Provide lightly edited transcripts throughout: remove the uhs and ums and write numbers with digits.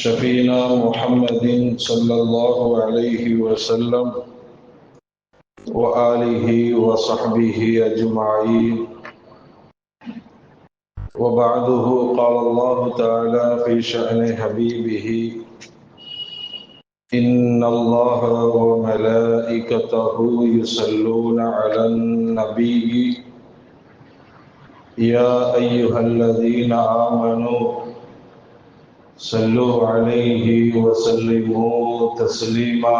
شفينا محمد صلى الله عليه وسلم وآله وصحبه أجمعين. وبعده قال الله تعالى في شأن حبيبه: إن الله وملائكته يصلون على النبي يا أيها الذين آمنوا صلوا عليه وسلموا تسليما.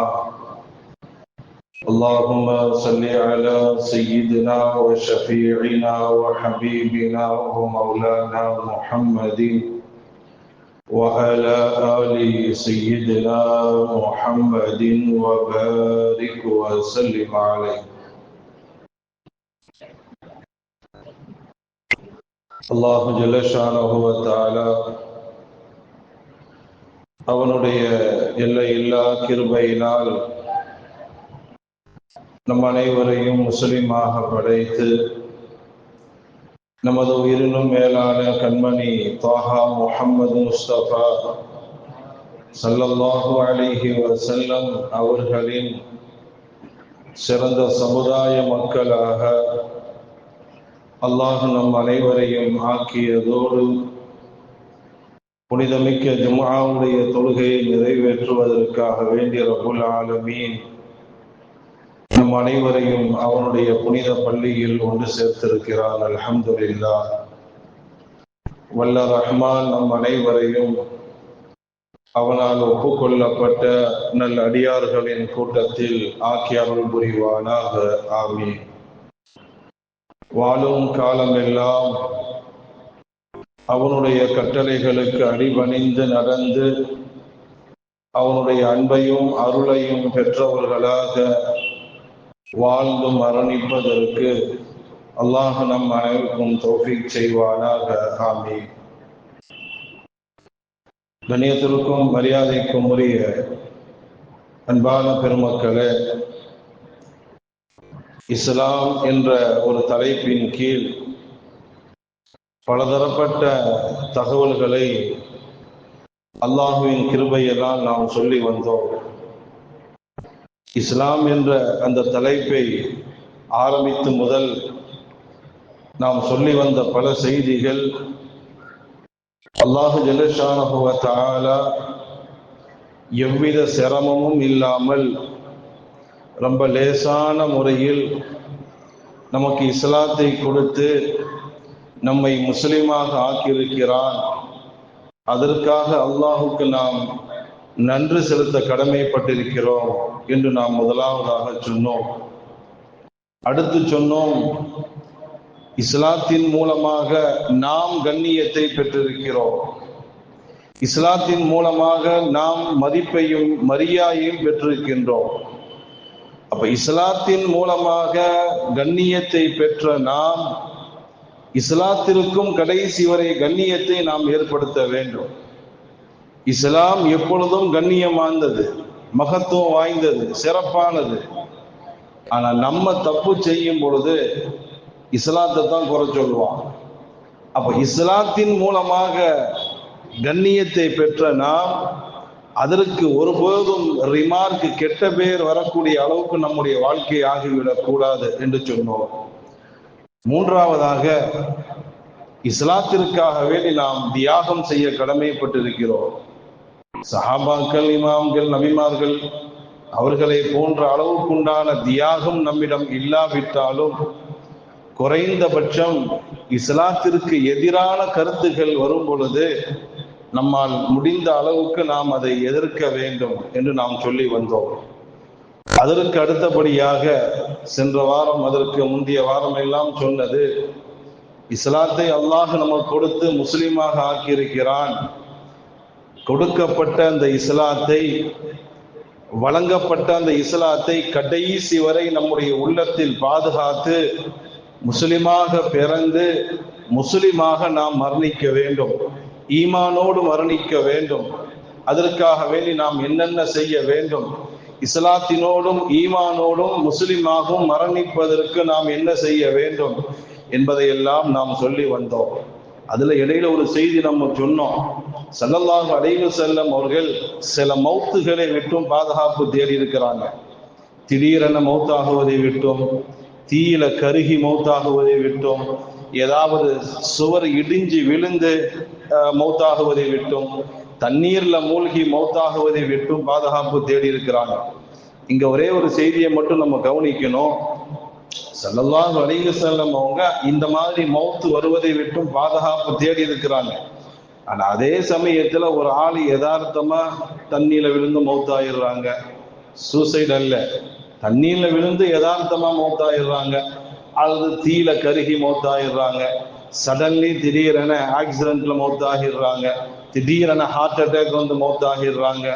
اللهم صل على سيدنا وشفيعنا وحبيبنا ومولانا محمد وعلى آل سيدنا محمد وبارك وسلم عليه. الله جل شانه وتعالى அவனுடைய எல்லையில்லா கிருபையினால் நம் அனைவரையும் முஸ்லிமாக படைத்து நமது உயிரினும் மேலான கண்மணி தாஹா முஹம்மது முஸ்தபா ஸல்லல்லாஹு அலைஹி வஸல்லம் அவர்களின் சிறந்த சமுதாய மக்களாக அல்லாஹ் நம் அனைவரையும் ஆக்கியதோடு புனிதமிக்க ஜும்ஆவுடைய தொழுகையை நிறைவேற்றுவதற்காக வேண்டிய ரப்புல் ஆலமீன் நம் அனைவரையும் அவனுடைய புனித பள்ளியில் ஒன்று சேர்த்திருக்கிறான். அல்ஹம்துலில்லாஹ். வல்ல ரஹ்மான் நம் அனைவரையும் அவனால் ஒப்புக்கொள்ளப்பட்ட நல் அடியார்களின் கூட்டத்தில் ஆக்கி அருள் புரிவானாக. ஆமீன். வாழும் காலமெல்லாம் அவனுடைய கட்டளைகளுக்கு அடிபணிந்து நடந்து அவனுடைய அன்பையும் அருளையும் பெற்றவர்களாக வாழ்ந்து மரணிப்பதற்கு அல்லாஹ் நம் அனைவருக்கும் தௌஃபீக் செய்வானாக. ஆமீன். கண்ணியத்திற்கும் மரியாதைக்கும் உரிய அன்பான பெருமக்களே, இஸ்லாம் என்ற ஒரு தலைப்பின் கீழ் பலதரப்பட்ட தகவல்களை அல்லாஹுவின் கிருபையெல்லாம் நாம் சொல்லி வந்தோம். இஸ்லாம் என்ற அந்த தலைப்பை ஆரம்பித்து முதல் நாம் சொல்லி வந்த பல செய்திகள் அல்லாஹு ஜல்ல ஷானஹு வ தஆலா எவ்வித சிரமமும் இல்லாமல் ரொம்ப லேசான முறையில் நமக்கு இஸ்லாத்தை கொடுத்து நம்மை முஸ்லிமாக ஆக்கியிருக்கிறான். அதற்காக அல்லாஹுக்கு நாம் நன்றி செலுத்த கடமைப்பட்டிருக்கிறோம் என்று நாம் முதலாவதாக சொன்னோம். அடுத்து சொன்னோம், இஸ்லாத்தின் மூலமாக நாம் கண்ணியத்தை பெற்றிருக்கிறோம். இஸ்லாத்தின் மூலமாக நாம் மதிப்பையும் மரியாதையும் பெற்றிருக்கின்றோம். அப்ப இஸ்லாத்தின் மூலமாக கண்ணியத்தை பெற்ற நாம் இஸ்லாத்திற்கும் கடைசி வரை கண்ணியத்தை நாம் ஏற்படுத்த வேண்டும். இஸ்லாம் எப்பொழுதும் கண்ணியமானது, மகத்துவம் வாய்ந்தது, சிறப்பானது. ஆனா நம்ம தப்பு செய்யும் பொழுது இஸ்லாத்தை தான் குறை சொல்லுவான். அப்ப இஸ்லாத்தின் மூலமாக கண்ணியத்தை பெற்ற நாம் அதற்கு ஒருபோதும் ரிமார்க் கெட்ட பேர் வரக்கூடிய அளவுக்கு நம்முடைய வாழ்க்கை ஆகிவிடக் கூடாது என்று சொன்னோம். மூன்றாவதாக, இஸ்லாத்திற்காக வேண்டி நாம் தியாகம் செய்ய கடமைப்பட்டிருக்கிறோம். சஹாபாக்கள், இமாம்கள், நபிமார்கள் அவர்களை போன்ற அளவுக்குண்டான தியாகம் நம்மிடம் இல்லாவிட்டாலும் குறைந்தபட்சம் இஸ்லாத்திற்கு எதிரான கருத்துக்கள் வரும் பொழுது நம்மால் முடிந்த அளவுக்கு நாம் அதை எதிர்க்க வேண்டும் என்று நாம் சொல்லி வந்தோம். அதற்கு அடுத்தபடியாக சென்ற வாரம், அதற்கு முந்தைய வாரம் எல்லாம் சொன்னது, இஸ்லாத்தை அல்லாஹ் நமக்கு கொடுத்து முஸ்லிமாக ஆக்கியிருக்கிறான். கொடுக்கப்பட்ட அந்த இஸ்லாத்தை, வழங்கப்பட்ட அந்த இஸ்லாத்தை கடைசி வரை நம்முடைய உள்ளத்தில் பாதுகாத்து முஸ்லிமாக பிறந்து முஸ்லிமாக நாம் மரணிக்க வேண்டும், ஈமானோடு மரணிக்க வேண்டும். அதற்காக வேண்டி நாம் என்னென்ன செய்ய வேண்டும், இஸ்லாத்தினோடும் ஈமானோடும் முஸ்லிமாகவும் மரணிப்பதற்கு நாம் என்ன செய்ய வேண்டும் என்பதையெல்லாம் நாம் சொல்லி வந்தோம். அதுல இடையில ஒரு செய்தி நம்ம சொன்னோம். ஸல்லல்லாஹு அலைஹி வஸல்லம் அவர்கள் சில மௌத்துகளை விட்டும் பாதுகாப்பு தேடி இருக்கிறாங்க. திடீரென மௌத்தாகுவதை விட்டும், தீயில கருகி மௌத்தாகுவதை விட்டும், ஏதாவது சுவர் இடிஞ்சு விழுந்து மௌத்தாகுவதை விட்டும், தண்ணீர்ல மூழ்கி மௌத்தாகுவதை விட்டும் பாதுகாப்பு தேடி இருக்கிறாங்க. இங்க ஒரே ஒரு செய்தியை மட்டும் நம்ம கவனிக்கணும். ஸல்லல்லாஹு அலைஹி வஸல்லம் அவங்க இந்த மாதிரி மௌத்து வருவதை விட்டும் பாதுகாப்பு தேடி இருக்கிறாங்க. ஆனா அதே சமயத்துல ஒரு ஆள் யதார்த்தமா தண்ணியில விழுந்து மௌத்தாயிடுறாங்க. சூசைட் அல்ல, தண்ணீர்ல விழுந்து யதார்த்தமா மௌத்தாயிடுறாங்க, அல்லது தீயில கருகி மௌத்தாயிடுறாங்க, சடன்லி திடீரென ஆக்சிடென்ட்ல மௌத்தாகிடுறாங்க, திடீரென ஹார்ட் அட்டாக் வந்து மௌத்தாகிடுறாங்க.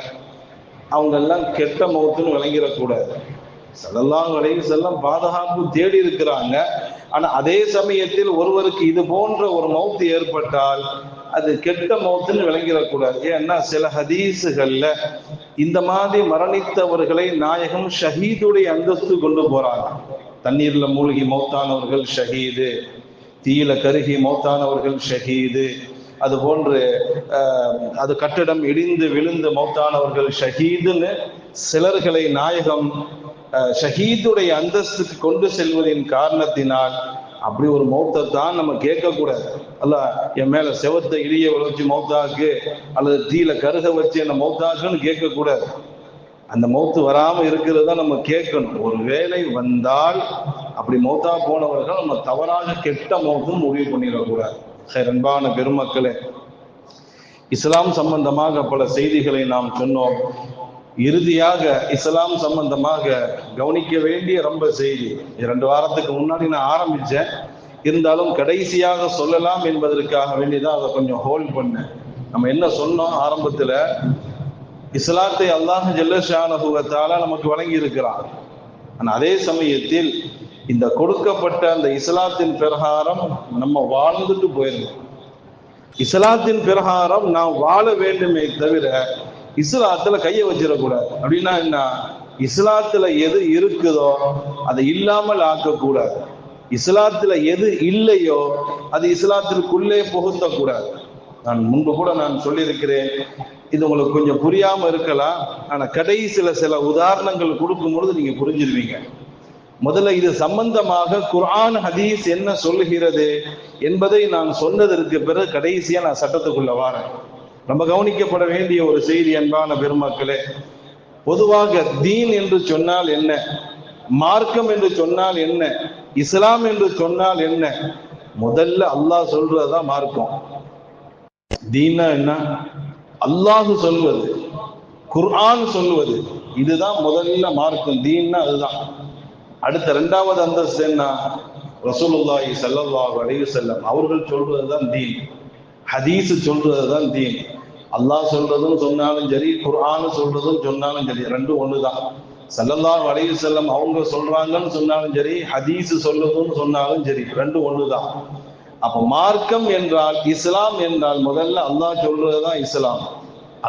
அவங்க எல்லாம் கெட்ட மௌத்துன்னு விளங்கிடக்கூடாது. ஸல்லல்லாஹு அலைஹி வஸல்லம் பாதுகாப்பு தேடி இருக்கிறாங்க. ஆனா அதே சமயத்தில் ஒருவருக்கு இது போன்ற ஒரு மௌத்து ஏற்பட்டால் அது கெட்ட மௌத்துன்னு விளங்கிடக்கூடாது. ஏன்னா சில ஹதீஸுகள்ல இந்த மாதிரி மரணித்தவர்களை நாயகம் ஷஹீதுடைய அந்தஸ்து கொண்டு போறாங்க. தண்ணீர்ல மூழ்கி மௌத்தானவர்கள் ஷஹீது, தீயில கருகி மௌத்தானவர்கள் ஷஹீது, அது போன்று அது கட்டிடம் இடிந்து விழுந்து மௌத்தானவர்கள் ஷஹீதுன்னு சிலர்களை நாயகம் ஷஹீதுடைய அந்தஸ்துக்கு கொண்டு செல்வதின் காரணத்தினால் அப்படி ஒரு மௌத்தை தான் நம்ம கேட்கக்கூடாது. அல்ல என் மேல செவத்தை இடிய வச்சு மௌத்தாக்கு அல்லது தீயில கருக வச்சு என்ன மௌத்தாக்குன்னு கேட்கக்கூடாது. அந்த மௌத்து வராம இருக்கிறது தான் நம்ம கேட்கணும். ஒரு வேளை வந்தால் அப்படி மௌத்தா போனவர்கள் நம்ம தவறாக கெட்ட மௌத்தும் முடிவு பண்ணிடக்கூடாது. அன்பான பெருமக்களே, இஸ்லாம் சம்பந்தமாக பல செய்திகளை நாம் சொன்னோம். இறுதியாக இஸ்லாம் சம்பந்தமாக கவனிக்க வேண்டிய ரொம்ப செய்தி 2 வாரத்துக்கு முன்னாடி நான் ஆரம்பிச்சேன், இருந்தாலும் கடைசியாக சொல்லலாம் என்பதற்காக வேண்டிதான் அதை கொஞ்சம் ஹோல்ட் பண்ணேன். நம்ம என்ன சொன்னோம் ஆரம்பத்துல, இஸ்லாத்தை அல்லாஹ் ஜல்ல ஷானஹு வ தஆலா நமக்கு வழங்கி இருக்கிறான். ஆனா அதே சமயத்தில் இந்த கொடுக்கப்பட்ட அந்த இஸ்லாத்தின் பிரகாரம் நம்ம வாழ்ந்துட்டு போயிடணும். இஸ்லாத்தின் பிரகாரம் நாம் வாழ வேண்டுமே தவிர இஸ்லாத்துல கையை வச்சிடக்கூடாது. அப்படின்னா என்ன? இஸ்லாத்துல எது இருக்குதோ அதை இல்லாமல் ஆக்கக்கூடாது. இஸ்லாத்துல எது இல்லையோ அது இஸ்லாத்திற்குள்ளே புகுத்தக்கூடாது. நான் முன்பு கூட நான் சொல்லியிருக்கிறேன், இது உங்களுக்கு கொஞ்சம் புரியாம இருக்கலாம். ஆனா கடைசியில சில உதாரணங்கள் கொடுக்கும் பொழுது நீங்க புரிஞ்சிருவீங்க. முதல்ல இது சம்பந்தமாக குர்ஆன் ஹதீஸ் என்ன சொல்லுகிறது என்பதை நான் சொன்னதற்கு பிறகு கடைசியா நான் சட்டத்துக்குள்ள வாரேன். ரொம்ப கவனிக்கப்பட வேண்டிய ஒரு செய்தி அன்பான பெருமக்களே. பொதுவாக தீன் என்று சொன்னால் என்ன, மார்க்கம் என்று சொன்னால் என்ன, இஸ்லாம் என்று சொன்னால் என்ன? முதல்ல அல்லாஹ் சொல்றதுதான் மார்க்கம். தீன்னா என்ன? அல்லாஹ் சொல்வது, குர்ஆன் சொல்வது, இதுதான் முதல்ல மார்க்கம். தீன்னா அதுதான். அடுத்த 2வது அந்தஸ்து என்ன? ரசூலுல்லாஹி ஸல்லல்லாஹு அலைஹி வஸல்லம் அவர்கள் சொல்றதுதான் தீன். ஹதீஸ் சொல்றதுதான் தீன். அல்லாஹ் சொல்றதும் சொன்னாலும் சரி, குர்ஆன் சொல்றதும் சொன்னாலும் சரி, ரெண்டும் ஒண்ணுதான். ஸல்லல்லாஹு அலைஹி வஸல்லம் அவங்க சொல்றாங்கன்னு சொன்னாலும் சரி, ஹதீஸ் சொல்றதும் சொன்னாலும் சரி, ரெண்டும் ஒண்ணுதான். அப்ப மார்க்கம் என்றால், இஸ்லாம் என்றால் முதல்ல அல்லாஹ் சொல்றதுதான் இஸ்லாம்,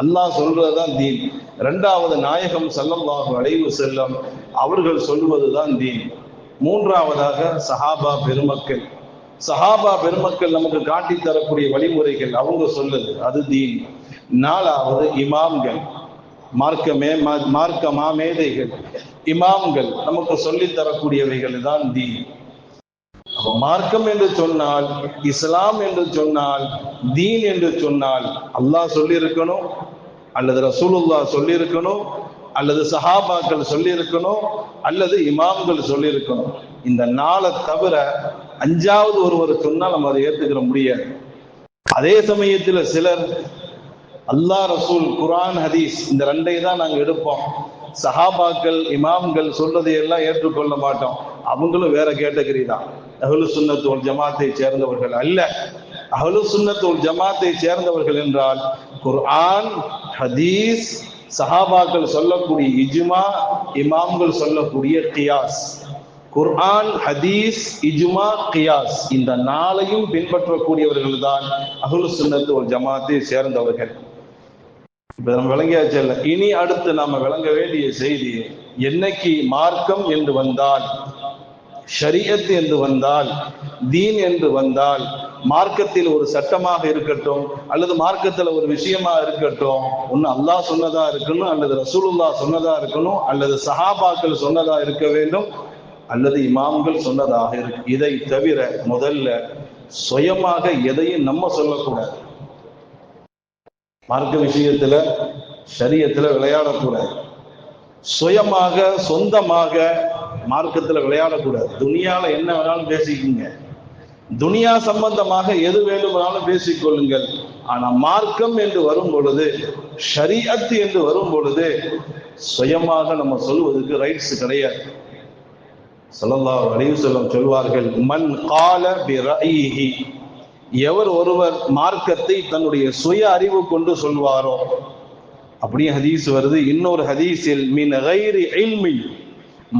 அல்லாஹ் சொல்றதுதான் தீன். 2வது நாயகம் ஸல்லல்லாஹு அலைஹி வஸல்லம் அவர்கள் சொல்வதுதான் தீன். 3வதாக சஹாபா பெருமக்கள். சஹாபா பெருமக்கள் நமக்கு காட்டி தரக்கூடிய வழிமுறைகள், அவங்க சொல்லுது, அது தீன். 4வது இமாம்கள், மார்க்க மாமேதைகள், இமாம்கள் நமக்கு சொல்லி தரக்கூடியவைகள் தான் தீன். அப்ப மார்க்கம் என்று சொன்னால், இஸ்லாம் என்று சொன்னால், தீன் என்று சொன்னால் அல்லாஹ் சொல்லி இருக்கணும், அல்லது ரசூலுல்லாஹ் சொல்லி இருக்கணும், அல்லது சஹாபாக்கள் சொல்லி இருக்கணும், அல்லது இமாம்கள் சொல்லி இருக்கணும். இந்த 4 தவிர 5வது ஒருவர் சொன்னால் நம்ம அதை ஏற்றுக்கிற முடியாது. அதே சமயத்தில் சிலர் அல்லாஹ், ரசூல், குர்ஆன், ஹதீஸ் இந்த 2ஐயும் தான் நாங்க எடுப்போம், சஹாபாக்கள் இமாம்கள் சொல்றதை எல்லாம் ஏற்றுக்கொள்ள மாட்டோம், அவங்களும் வேற கேட்டகரி தான். அஹ்லு சுன்னத் வல் ஜமாத்தை சேர்ந்தவர்கள் அல்ல. அஹ்லு சுன்னத் வல் ஜமாத்தை சேர்ந்தவர்கள் என்றால் குர்ஆன், ஹதீஸ், சஹாபாக்கள் சொல்லக்கூடிய இஜ்மா, இமாம்கள் சொல்லக்கூடிய கியாஸ். குர்ஆன், ஹதீஸ், இஜ்மா, கியாஸ் இந்த 4ஐயும் பின்பற்றக்கூடியவர்கள் தான் அஹ்லு சுன்னத் வல் ஜமாத்தை சேர்ந்தவர்கள். இப்ப நம்ம விளங்கியாச்சு இல்ல? இனி அடுத்து நாம விளங்க வேண்டிய செய்தி, என்னைக்கு மார்க்கம் என்று வந்தால், ஷரியத் என்று வந்தால், தீன் என்று வந்தால் மார்க்கத்தில் ஒரு சட்டமாக இருக்கட்டும் அல்லது மார்க்கத்தில் ஒரு விஷயமா இருக்கட்டும், ஒன்னு அல்லாஹ் சொன்னதா இருக்கணும், அல்லது ரசூலுல்லாஹ் சொன்னதா இருக்கணும், அல்லது சஹாபாக்கள் சொன்னதா இருக்க வேண்டும், அல்லது இமாம்கள் சொன்னதாக இருக்கு. இதை தவிர முதல்ல சுயமாக எதையும் நம்ம சொல்லக்கூடாது. மார்க்க விஷயத்துல ஷரியத்துல விளையாடக்கூடாது. சுயமாக சொந்தமாக மார்க்கத்துல விளையாடக்கூடாது. துனியால என்ன வேணாலும் பேசிக்கீங்க, துனியா சம்பந்தமாக எது வேண்டுமானாலும் பேசிக்கொள்ளுங்கள். ஆனா மார்க்கம் என்று வரும் பொழுது, ஷரீஅத் என்று வரும் பொழுது சுயமாக நம்ம சொல்வதற்கு ரைட்ஸ் கிடையாது. ஸல்லல்லாஹு அலைஹி வஸல்லம் சொல்வார்கள், மன் கால பிரஈஹி, எவர் ஒருவர் மார்க்கத்தை தன்னுடைய சுய அறிவு கொண்டு சொல்வாரோ, அப்படியே ஹதீஸ் வருது. இன்னொரு ஹதீஸில், மின் கைரி இல்மி,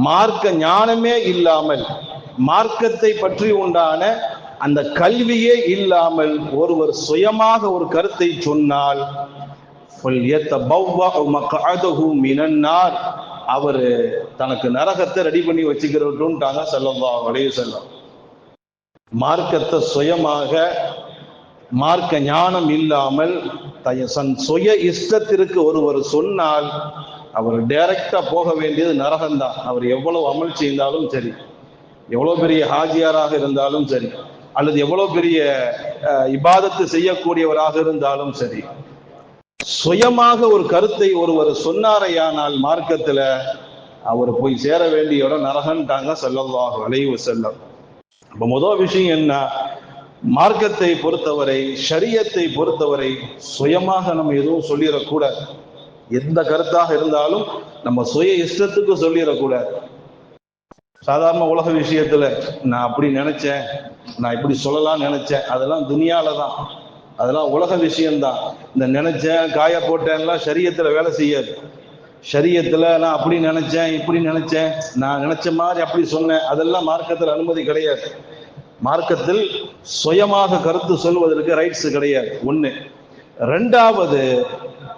மார்க்க ஞானமே இல்லாமல், மார்க்கத்தை பற்றி உண்டான அந்த கல்வியே இல்லாமல் ஒருவர் சுயமாக ஒரு கருத்தை சொன்னால், அவர் தனக்கு நரகத்தை ரெடி பண்ணி வச்சுக்கிறோம்ட்டாங்க ஸல்லல்லாஹு அலைஹி வஸல்லம். மார்க்கத்தை சுயமாக, மார்க்க ஞானம் இல்லாமல் தன் சுய இஷ்டத்திற்கு ஒருவர் சொன்னால் அவர் டைரக்டா போக வேண்டியது நரகம்தான். அவர் எவ்வளவு அமல் செய்தாலும் சரி, எவ்வளவு பெரிய ஹாஜியாராக இருந்தாலும் சரி, அல்லது எவ்வளவு பெரிய இபாதத்து செய்யக்கூடியவராக இருந்தாலும் சரி, சுயமாக ஒரு கருத்தை ஒருவர் சொன்னாரையானால் மார்க்கத்துல அவர் போய் சேர வேண்டிய இடம் நரகன்ட்டாங்க ஸல்லல்லாஹு அலைஹி வஸல்லம். அப்ப முதல் விஷயம் என்ன, மார்க்கத்தை பொறுத்தவரை, ஷரியத்தை பொறுத்தவரை சுயமாக நம்ம எதுவும் சொல்லிடக்கூடாது. எந்த கருத்தாக இருந்தாலும் நம்ம சுய இஷ்டத்துக்கு சொல்லிடக்கூடாது. சாதாரண உலக விஷயத்துல நான் அப்படி நினைச்சேன், நான் இப்படி சொல்லலாம்னு நினைச்சேன், அதெல்லாம் துனியால தான், அதெல்லாம் உலக விஷயம்தான். இந்த நினைச்சேன், காய போட்டேன்லாம் ஷரியத்துல வேலை செய்யாது. ஷரியத்துல நான் அப்படி நினைச்சேன், இப்படி நினைச்சேன், நான் நினைச்ச மாதிரி அப்படி சொன்னேன், அதெல்லாம் மார்க்கத்தில் அனுமதி கிடையாது. மார்க்கத்தில் சுயமாக கருத்து சொல்வதற்கு ரைட்ஸ் கிடையாது. ஒண்ணு. ரெண்டாவது,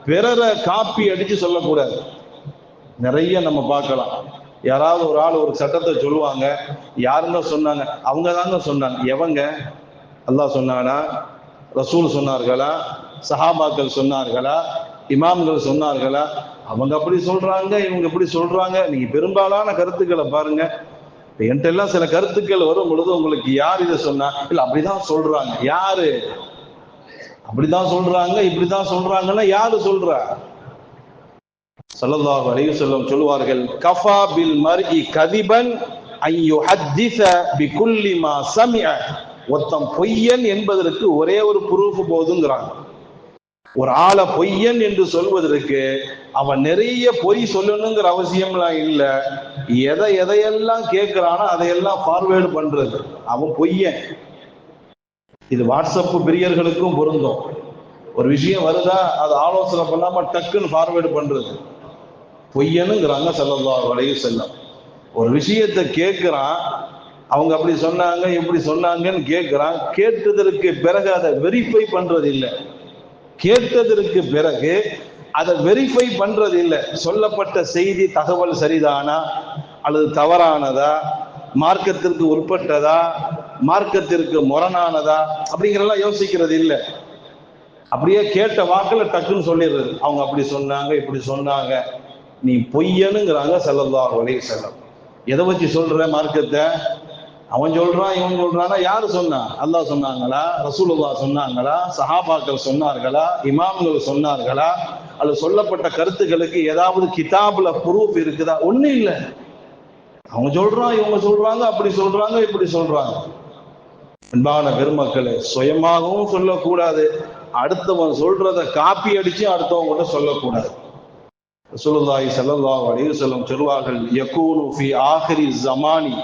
பிறரை காப்பி அடிச்சு சொல்லக்கூடாது. நிறைய நம்ம பார்க்கலாம். யாராவது ஒரு ஆள் ஒரு சட்டத்தை சொல்லுவாங்க, யாருங்க சொன்னாங்க, அவங்க தாங்க சொன்னாங்க. எவங்க? அல்லாஹ் சொன்னானா? ரசூல் சொன்னார்களா? சஹாபாக்கள் சொன்னார்களா? இமாம்கள் சொன்னார்களா? அவங்க அப்படி சொல்றாங்க, இவங்க இப்படி சொல்றாங்க. நீங்க பெரும்பாலான கருத்துக்களை பாருங்க. என்கிட்ட எல்லாம் சில கருத்துக்கள் வரும் பொழுது, உங்களுக்கு யார் இதை சொன்னா? இல்ல அப்படிதான் சொல்றாங்க. யாரு அப்படிதான் சொல்றாங்க, இப்படிதான் சொல்றாங்கன்னா யாரு சொல்றா? ஸல்லல்லாஹு அலைஹி வஸல்லம் சொல்வார்கள், கஃபா பில் மர்இ கதிபன் அன் யுஹத்திஸ பிகுல்லி மா சமிஅ. ஒருத்தன் பொய்யன் என்பதற்கு ஒரே ஒரு ப்ரூஃப் போதுங்கிறாங்க. ஒரு ஆளை பொய்யன் என்று சொல்வதற்கு அவன் நிறைய பொய் சொல்லணுங்கிற அவசியம்லாம் இல்லை. எதையெல்லாம் கேட்கிறானோ அதையெல்லாம் ஃபார்வேர்டு பண்றது, அவன் பொய்யன். இது வாட்ஸ்அப் பிரியர்களுக்கும் பொருந்தும். ஒரு விஷயம் வருதா, அது ஆலோசனை பண்ணாம டக்குன்னு ஃபார்வேர்டு பண்றது, பொய்யனுங்கிறாங்க ஸல்லல்லாஹு அலைஹி வஸல்லம். ஒரு விஷயத்தை கேட்கிறான், அவங்க அப்படி சொன்னாங்க இப்படி சொன்னாங்கன்னு கேட்கிறான். கேட்டதற்கு பிறகு அதை வெரிஃபை பண்றது இல்லை. கேட்டதற்கு பிறகு அதை வெரிஃபை பண்றது இல்லை. சொல்லப்பட்ட செய்தி தகவல் சரிதானா அல்லது தவறானதா, மார்க்கத்திற்கு உட்பட்டதா, மார்க்கத்திற்கு முரணானதா, அப்படிங்கிறதெல்லாம் யோசிக்கிறது இல்லை. அப்படியே கேட்ட வாக்குல டக்குன்னு சொல்லிடுறது, அவங்க அப்படி சொன்னாங்க இப்படி சொன்னாங்க. நீ பொய்யனுங்கிறாங்க ஸல்லல்லாஹு அலைஹி வஸல்லம். எதை வச்சு சொல்ற மார்க்கத்தை? அவன் சொல்றான், இவன் சொல்றான்னா யாரு சொன்னா? அல்லாஹ் சொன்னாங்களா? ரசூலுல்லாஹ் சொன்னாங்களா? சஹாபாக்கள் சொன்னார்களா? இமாம்கள் சொன்னார்களா? அல்லது சொல்லப்பட்ட கருத்துக்களுக்கு ஏதாவது கிதாபுல ப்ரூஃப் இருக்குதா? ஒண்ணு இல்லை. அவங்க சொல்றான், இவங்க சொல்றாங்க, அப்படி சொல்றாங்க, இப்படி சொல்றாங்க. அன்பான பெருமக்களே, சுயமாகவும் சொல்லக்கூடாது, அடுத்தவன் சொல்றத காப்பி அடிச்சு அடுத்தவங்க கூட சொல்லக்கூடாது. ரசூலுல்லாஹி ஸல்லல்லாஹு அலைஹி வஸல்லம் சொல்வார்கள், யகூனு ஃபி ஆகிரி ஸமானி,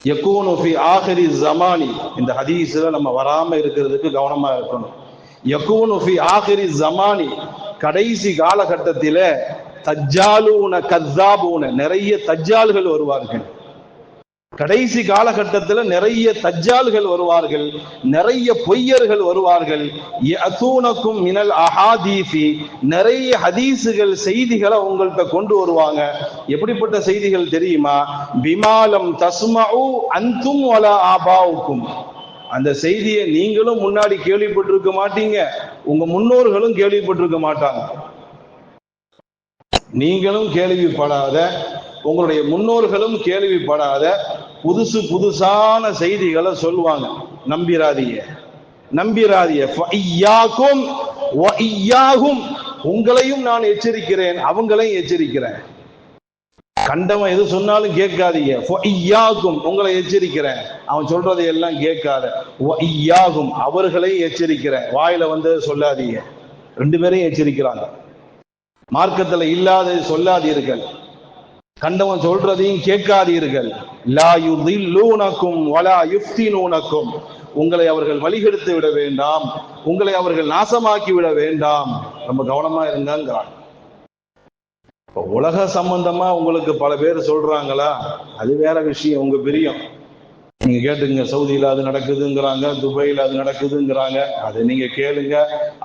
யகூனு ஃபி ஆகிரி ஸமானி. இந்த ஹதீஸ்ல நம்ம வராம இருக்கிறதுக்கு கவனமா இருக்கணும். யகூனு ஃபி ஆகிரி ஸமானி, கடைசி காலகட்டத்தில தஜ்ஜாலூன கஸ்ஸாபூன, நிறைய தஜ்ஜால்கள் வருவார்கள். கடைசி காலகட்டத்தில் நிறைய தஜ்ஜால்கள் வருவார்கள், நிறைய பொய்யர்கள் வருவார்கள். யஅதூனகும் மினல் அஹாதீஸி, நிறைய ஹதீஸுகள் செய்திகளை உங்கள்கிட்ட கொண்டு வருவாங்க. எப்படிப்பட்ட செய்திகள் தெரியுமா? பிமாலம் தஸ்மஉ அன்தும் வலா ஆபாவுக்கும், அந்த செய்தியை நீங்களும் முன்னாடி கேள்விப்பட்டிருக்க மாட்டீங்க, உங்க முன்னோர்களும் கேள்விப்பட்டிருக்க மாட்டாங்க. நீங்களும் கேள்விப்படாத, உங்களுடைய முன்னோர்களும் கேள்விப்படாத புதுசு புதுசான செய்திகளை சொல்லுவாங்க. நம்பிராதீங்க, நம்பிராதீங்க. உங்களையும் நான் எச்சரிக்கிறேன், அவங்களையும் எச்சரிக்கிறேன். கண்டவன் எது சொன்னாலும் கேட்காதீங்க. உங்களை எச்சரிக்கிறேன், அவன் சொல்றதை எல்லாம் கேட்காத. அவர்களை எச்சரிக்கிறேன், வாயில வந்து சொல்லாதீங்க. ரெண்டு பேரையும் எச்சரிக்கிறாங்க. மார்க்கத்துல இல்லாத சொல்லாதீர்கள், கண்டவன் சொல்றதையும் கேட்காதீர்கள். லா யுதில்லூனக்கும் வலா யுஃப்தினூனக்கும், உங்களை அவர்கள் வழிகெடுத்து விட வேண்டாம், உங்களை அவர்கள் நாசமாக்கி விட வேண்டாம். ரொம்ப கவனமா இருந்தாங்கிறாங்க. உலக சம்பந்தமா உங்களுக்கு பல பேர் சொல்றாங்களா, அது வேற விஷயம், உங்க பிரியம். நீங்க கேட்டுங்க, சவுதியில அது நடக்குதுங்கிறாங்க, துபாயில அது நடக்குதுங்கிறாங்க. அதை நீங்க கேளுங்க,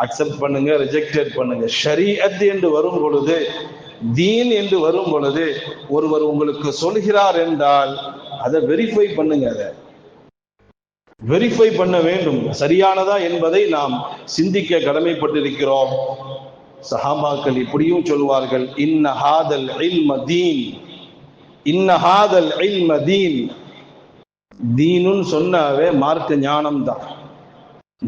அக்செப்ட் பண்ணுங்க, ரிஜெக்டட் பண்ணுங்க. ஷரீஅத் என்று வரும் பொழுது, தீன் என்று வரும் பொழுது, ஒருவர் உங்களுக்கு சொல்கிறார் என்றால் அதை வெரிஃபை பண்ணுங்க. அதை வெரிஃபை பண்ண வேண்டும், சரியானதா என்பதை நாம் சிந்திக்க கடமைப்பட்டிருக்கிறோம். சஹாபாக்கள் இப்படியும் சொல்வார்கள், இன்ன ஹாதல் இல்ம தீன், இன்ன ஹாதல் இல்ம தீன். தீனுன்னு சொன்னாவே மார்க்க ஞானம் தான்.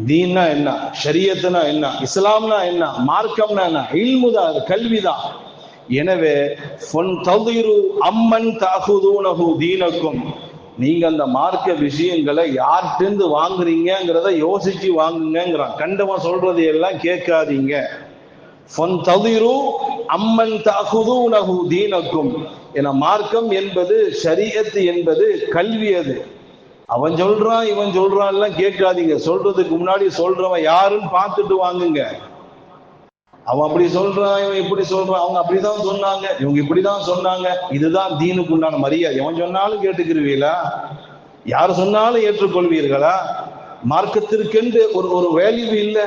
தீன்னா என்ன, ஷரியத்துனா என்ன, இஸ்லாம்னா என்ன, மார்க்கம்னா என்ன, இல்மு தான், அது கல்விதான். எனவே அம்மன் தஅஹுதூனஹு தீனக்கும், நீங்க அந்த மார்க்க விஷயங்களை யார்கிட்ட வாங்குறீங்கிறத யோசிச்சு வாங்குங்கிறான். கண்டவன் சொல்றது எல்லாம் கேட்காதீங்க. அம்மன் தஅஹுதூனஹு தீனக்கும், என மார்க்கம் என்பது, ஷரீஅத் என்பது கல்வி. அது அவன் சொல்றான் இவன் சொல்றான் எல்லாம் கேட்காதீங்க. சொல்றதுக்கு முன்னாடி சொல்றவன் யாருன்னு பார்த்துட்டு வாங்குங்க. அவன் அப்படி சொல்றான், இவன் இப்படி சொல்றான், அவங்க அப்படிதான் சொன்னாங்க, இவங்க இப்படிதான் சொன்னாங்க, இதுதான் தீனுக்கு உண்டான மரியாதை. எவன் சொன்னாலும் கேட்டுக்கிறீங்களா? யார் சொன்னாலும் ஏற்றுக்கொள்வீர்களா? மார்க்கத்திற்கென்று ஒரு வேல்யூ இல்லை,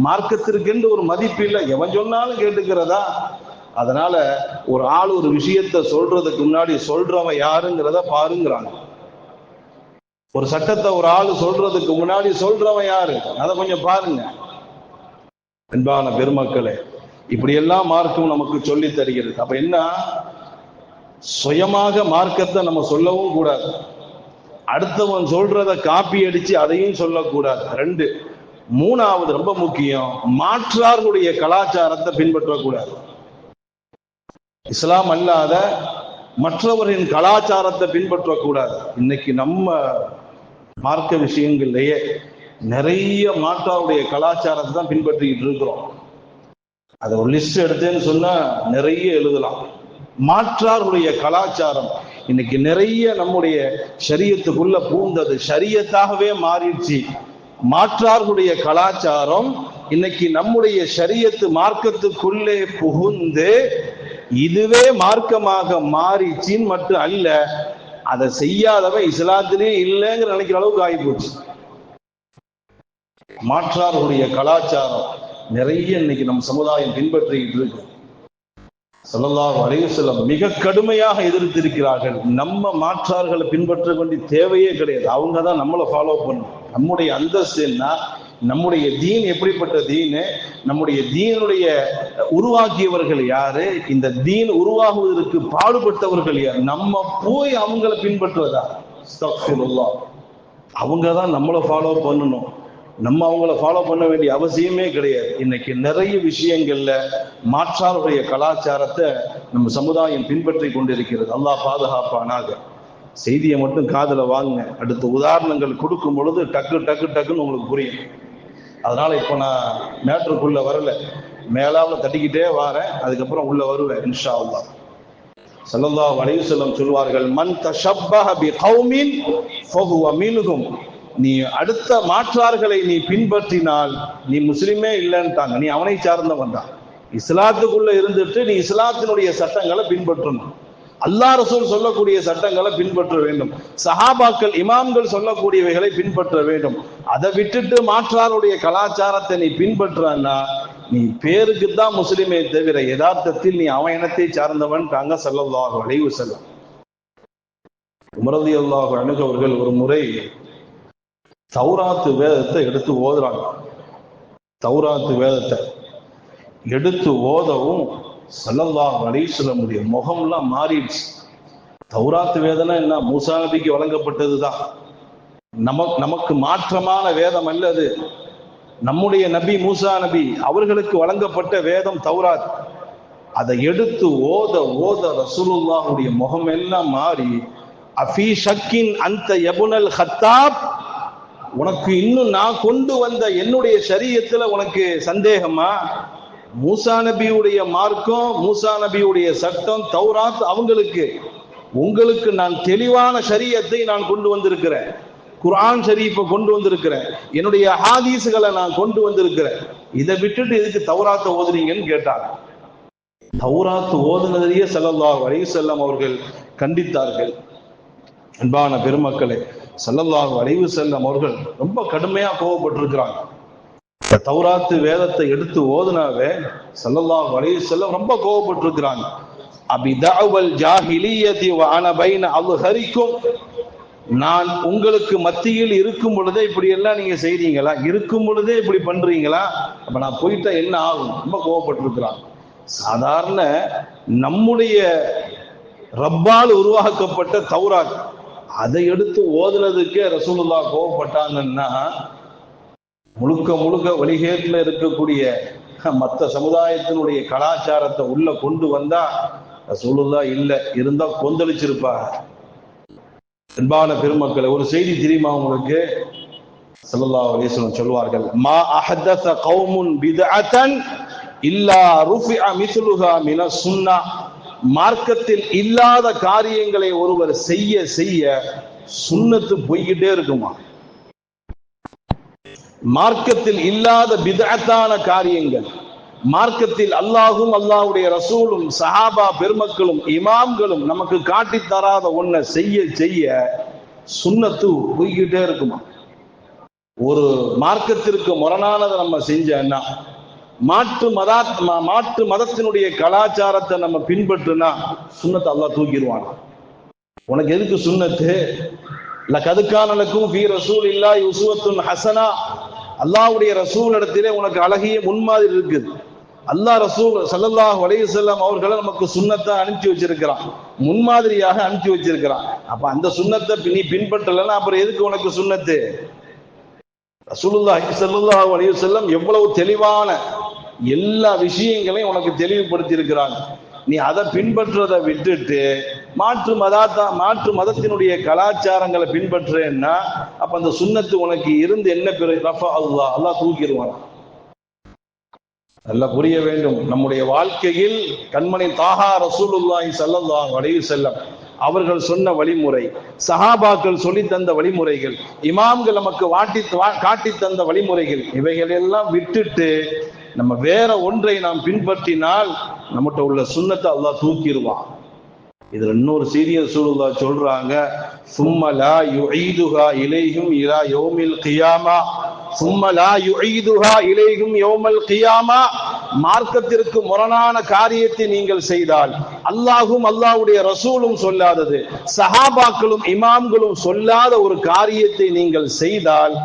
மார்க்கத்திற்கென்று ஒரு மதிப்பு இல்லை, எவன் சொன்னாலும் கேட்டுக்கிறதா? அதனால ஒரு ஆள் ஒரு விஷயத்த சொல்றதுக்கு முன்னாடி சொல்றவன் யாருங்கிறத பாருங்கிறாங்க. ஒரு சட்டத்தை ஒரு ஆள் சொல்றதுக்கு முன்னாடி சொல்றவன் யாரு, அதை கொஞ்சம் பாருங்க. அன்பான பெருமக்களே, இப்படி எல்லாம் மார்க்கம் நமக்கு சொல்லி தருகிறது. அப்ப என்ன, சுயமாக மார்க்கத்தை நம்ம சொல்லவும் கூடாது, அடுத்தவன் சொல்றத காப்பி அடிச்சு அதையும் சொல்லக்கூடாது. ரெண்டு. மூணாவது ரொம்ப முக்கியம், மாற்றார்களுடைய கலாச்சாரத்தை பின்பற்றக்கூடாது. இஸ்லாம் அல்லாத மற்றவரின் கலாச்சாரத்தை பின்பற்றக்கூடாது. இன்னைக்கு நம்ம மார்க்க விஷயங்கள்லயே நிறைய மாற்றாருடைய கலாச்சாரத்தை தான் பின்பற்றிக்கிட்டு இருக்கிறோம். அதை ஒரு லிஸ்ட் எடுத்தேன்னு சொன்னா நிறைய எழுதலாம். மாற்றாருடைய கலாச்சாரம் இன்னைக்கு நிறைய நம்முடைய ஷரியத்துக்குள்ள பூந்தது, ஷரியத்தாகவே மாறிடுச்சு. மாற்றார்களுடைய கலாச்சாரம் இன்னைக்கு நம்முடைய ஷரியத்து மார்க்கத்துக்குள்ளே புகுந்து இதுவே மார்க்கமாக மாறிச்சின்னு மட்டும் அல்ல, அதை செய்யாதவன் இஸ்லாத்திலே இல்லைங்கிற நினைக்கிற அளவுக்கு ஆகிப்போச்சு. மாற்றார்களுடைய கலாச்சாரம் நிறைய இன்னைக்கு நம் சமுதாயம் பின்பற்றிக்கிட்டு இருக்கு. ஸல்லல்லாஹு அலைஹி வஸல்லம் மிக கடுமையாக எதிர்த்திருக்கிறார்கள். நம்ம மாற்றார்களை பின்பற்ற வேண்டிய தேவையே கிடையாது, அவங்க தான் நம்மளை ஃபாலோ பண்ணணும். நம்முடைய அந்தஸ்து என்ன, நம்முடைய தீன் எப்படிப்பட்ட தீனு, நம்முடைய தீனுடைய உருவாக்கியவர்கள் யாரு, இந்த தீன் உருவாகுவதற்கு பாடுபட்டவர்கள் யார், நம்ம போய் அவங்கள பின்பற்றுவதா? அஸ்தக்ஃபிருல்லாஹ். அவங்க தான் நம்மளை ஃபாலோ பண்ணணும், நம்ம அவங்கள ஃபாலோ பண்ண வேண்டிய அவசியமே கிடையாது. இன்னைக்கு நிறைய விஷயங்கள்ல மாற்றாருடைய கலாச்சாரத்தை நம்ம சமுதாயம் பின்பற்றி கொண்டிருக்கிறது. அல்லாஹ் பாதுகாப்பானாக. செய்தியை மட்டும் காதுல வாங்க, அடுத்த உதாரணங்கள் கொடுக்கும் பொழுது டக்கு டக்கு டக்குன்னு உங்களுக்கு புரியும். அதனால இப்ப நான் மேட்டருக்குள்ள வரல, மேலாவில் தட்டிக்கிட்டே வாரேன், அதுக்கப்புறம் உள்ள வருவேன் இன்ஷா அல்லாஹ். ஸல்லல்லாஹு அலைஹி வஸல்லம் சொல்வார்கள், மன் தஷப்பஹ பிகௌமின் ஃபஹுவ மின்ஹும். நீ அடுத்த மாற்றார்களை நீ பின்பற்றினால் நீ முஸ்லிமே இல்லைன்ட்டாங்க, நீ அவனை சார்ந்தவன் தான். இஸ்லாத்துக்குள்ள இருந்துட்டு நீ இஸ்லாத்தினுடைய சட்டங்களை பின்பற்றணும், அல்லாஹ் ரசூல் சொல்லக்கூடிய சட்டங்களை பின்பற்ற வேண்டும், சஹாபாக்கள் இமாம்கள் சொல்லக்கூடியவைகளை பின்பற்ற வேண்டும். அதை விட்டுட்டு மாற்றாருடைய கலாச்சாரத்தை நீ பின்பற்றனா நீ பேருக்கு தான் முஸ்லிமே தவிர யதார்த்தத்தில் நீ அவன் இனத்தை சார்ந்தவன் தாங்க. ஸல்லல்லாஹு அலைஹி வஸல்லம். உமர் ரலியல்லாஹு அன்ஹு அவர்கள் ஒரு முறை தௌராத்து வேதத்தை எடுத்து ஓதுறாங்க. தௌராத்து வேதத்தை எடுத்து ஓதவும் ஸல்லல்லாஹு அலைஹி வஸல்லம் முகம்லாம் மாறிடுச்சு. தௌராத்து வேதனை என்ன, மூசா நபிக்கு வழங்கப்பட்டதுதான். நமக்கு மாற்றமான வேதம் அல்ல அது. நம்முடைய நபி மூசா நபி அவர்களுக்கு வழங்கப்பட்ட வேதம் தௌராத். அதை எடுத்து ஓத ஓத ரசூலுல்லாஹுடைய முகம் எல்லாம் மாறி, அஃபீ ஷக்கின் அந்த யபுனல் ஹத்தாப், உனக்கு இன்னும் நான் கொண்டு வந்த என்னுடைய ஷரியத்துல உனக்கு சந்தேகமா? மூசா நபியுடைய மார்க்கம், மூசா நபியுடைய சட்டம் தௌராத் அவங்களுக்கு, உங்களுக்கு நான் தெளிவான ஷரியத்தை நான் கொண்டு வந்திருக்கிறேன். குர்ஆன் ஷரீஃபை கொண்டு வந்திருக்கிறேன், என்னுடைய ஹதீஸ்களை நான் கொண்டு வந்திருக்கிறேன். இதை விட்டுட்டு எதுக்கு தௌராத்தை ஓதுறீங்கன்னு கேட்டாங்க. தௌராத் ஓதுனதையே ஸல்லல்லாஹு அலைஹி வஸல்லம் அவர்கள் கண்டித்தார்கள். அன்பான பெருமக்களே, ஸல்லல்லாஹு அலைஹி வஸல்லம் அவர்கள் ரொம்ப கடுமையா கோபப்பட்டிருக்கிறாங்க. தௌராத்து வேதத்தை எடுத்து ஓதுனாவே ஸல்லல்லாஹு அலைஹி வஸல்லம் ரொம்ப கோபப்பட்டிருக்கிறாங்க. அபிதஅவல் ஜாஹிலியத்தி வ அன பைன அல்ஹரிக்கும், நான் உங்களுக்கு மத்தியில் இருக்கும் பொழுதே இப்படி எல்லாம் நீங்க செய்றீங்களா? இருக்கும் பொழுதே இப்படி பண்றீங்களா? அப்ப நான் போயிட்டா என்ன ஆகும்? ரொம்ப கோபப்பட்டிருக்கிறாங்க. சாதாரண நம்முடைய ரப்பால் உருவாக்கப்பட்ட தௌராத், அதை எடுத்து ஓதுனதுக்கே ரசூலுல்லாஹ் கோபப்பட்டாங்கன்னா, முழுக்க முழுக்க வழிகேட்டில் இருக்கக்கூடிய மற்ற சமுதாயத்தினுடைய கலாச்சாரத்தை உள்ள கொண்டு வந்தா ரசூலுல்லாஹ் இல்லை, இருந்தா கொந்தளிச்சிருப்பாங்க. அன்பான பெருமக்களை, ஒரு செய்தி தெரியுமா உங்களுக்கு? ஸல்லல்லாஹு அலைஹி வஸல்லம் சொல்வார்கள், மா அஹதஸ கௌமுன் பித்அத்தன் இல்லா ருஃபிஅ மிஸ்லுஹா மினஸ் சுன்னah. மார்க்கத்தில் இல்லாத காரியங்களை ஒருவர் செய்ய செய்ய சுன்னத்து போய்கிட்டே இருக்குமா? மார்க்கத்தில் இல்லாத பித்அத்தான காரியங்கள், மார்க்கத்தில் அல்லாஹும் அல்லாஹ்வுடைய ரசூலும் சஹாபா பெருமக்களும் இமாம்களும் நமக்கு காட்டி தராத ஒன்றை செய்ய செய்ய சுன்னத்து போய்கிட்டே இருக்குமா? ஒரு மார்க்கத்திற்கு முரணானதை நம்ம செஞ்சோம்னா, மாற்று மதத்தினுடைய கலாச்சாரத்தை நம்ம பின்பற்றுனா சுன்னத்தை அல்லாஹ் தூக்கிடுவான். உனக்கு எதுக்கு சுன்னத்து? லகத் கான லக்கும் ஃபீ ரசூலில்லாஹி உஸ்வத்துன் ஹஸனா, அல்லாஹ்வுடைய ரசூல் இடத்திலே உனக்கு அழகிய முன்மாதிரி இருக்குது. அல்லாஹ் ரசூல் ஸல்லல்லாஹு அலைஹி வஸல்லம் அவர்களை நமக்கு சுன்னத்தை அனுப்பிச்சு வச்சிருக்கிறான், முன்மாதிரியாக அனுப்பிச்சு வச்சிருக்கிறான். அப்ப அந்த சுன்னத்தை நீ பின்பற்றலன்னா அப்புறம் எதுக்கு உனக்கு சுன்னத்து? ரசூலுல்லாஹி ஸல்லல்லாஹு அலைஹி வஸல்லம் எவ்வளவு தெளிவான எல்லா விஷயங்களையும் உனக்கு தெளிவுபடுத்தி இருக்கிறாங்க. நீ அதை பின்பற்றதை விட்டுட்டு மாற்று மதத்தினுடைய கலாச்சாரங்களை பின்பற்றேன்னா அப்ப அந்த சுன்னத்து உனக்கு இருந்து என்ன பெரு? ரஃபா அல்லாஹ் தூக்கிடுவான். நல்லா புரிய வேண்டும். நம்முடைய வாழ்க்கையில் கண்மணி தாஹா ரசூலுல்லாஹி ஸல்லல்லாஹு அலைஹி வஸல்லம் அவர்கள் சொன்ன வழிமுறை, சஹாபாக்கள் சொல்லி தந்த வழிமுறைகள், இமாம்கள் நமக்கு காட்டி தந்த வழிமுறைகள், இவைகள் எல்லாம் விட்டுட்டு நம்ம வேற ஒன்றை நாம் பின்பற்றினால் நம்மகிட்ட உள்ள சுன்னத்தை அல்லாஹ் தூக்கிடுவான். இதுல இன்னொரு செய்தியை ரசூலுல்லாஹ் சொல்றாங்க, சும்ம லா யுஈதுஹா இலைஹிம் இலா யௌமில் கியாமா, சும்ம லா யுஈதுஹா இலைஹிம் யௌமல் கியாமா. மார்க்கத்திற்கு முரணான காரியத்தை நீங்கள் செய்தால், அல்லாஹும் அல்லாஹ்வுடைய ரசூலும் சொல்லாதது, சஹாபாக்களும் இமாம்களும் சொல்லாத ஒரு காரியத்தை நீங்கள் செய்தால்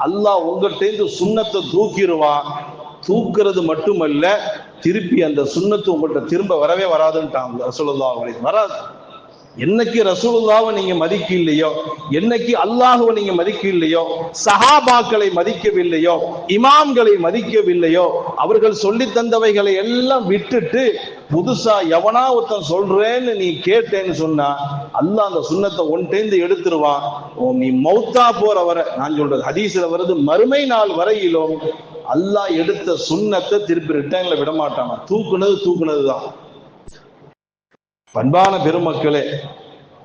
அல்லாஹ் உங்கள்கிட்ட சுன்னத்தை தூக்கிடுவான். தூக்குறது மட்டுமல்ல, திருப்பி அந்த சுன்னத்து உங்கள்கிட்ட திரும்ப வரவே வராதுன்ட்டாங்க ரசூலுல்லாஹ் வராது. என்னைக்கு ரசூலுல்லாஹ்வை நீங்க மதிக்கலையோ, என்னைக்கு அல்லாஹ்வை நீங்க மதிக்கலையோ, சஹாபாக்களை மதிக்கவில்லையோ, இமாம்களை மதிக்கவில்லையோ, அவர்கள் சொல்லி தந்தவைகளை எல்லாம் விட்டுட்டு புதுசா எவனா ஒருத்தன் சொல்றேன்னு நீ கேட்டேன்னு சொன்னா அல்லாஹ் அந்த சுன்னத்தை ஒன்டேந்து எடுத்துருவான். நீ மௌத்தா போற வர, நான் சொல்றது ஹதீஸ்ல வருது, மறுமை நாள் வரையிலும் அல்லாஹ் எடுத்த சுன்னத்தை திருப்பி ரிட்டர்ன்ல விட மாட்டாங்க. தூக்குனதுதான். பண்பான பெருமக்களே,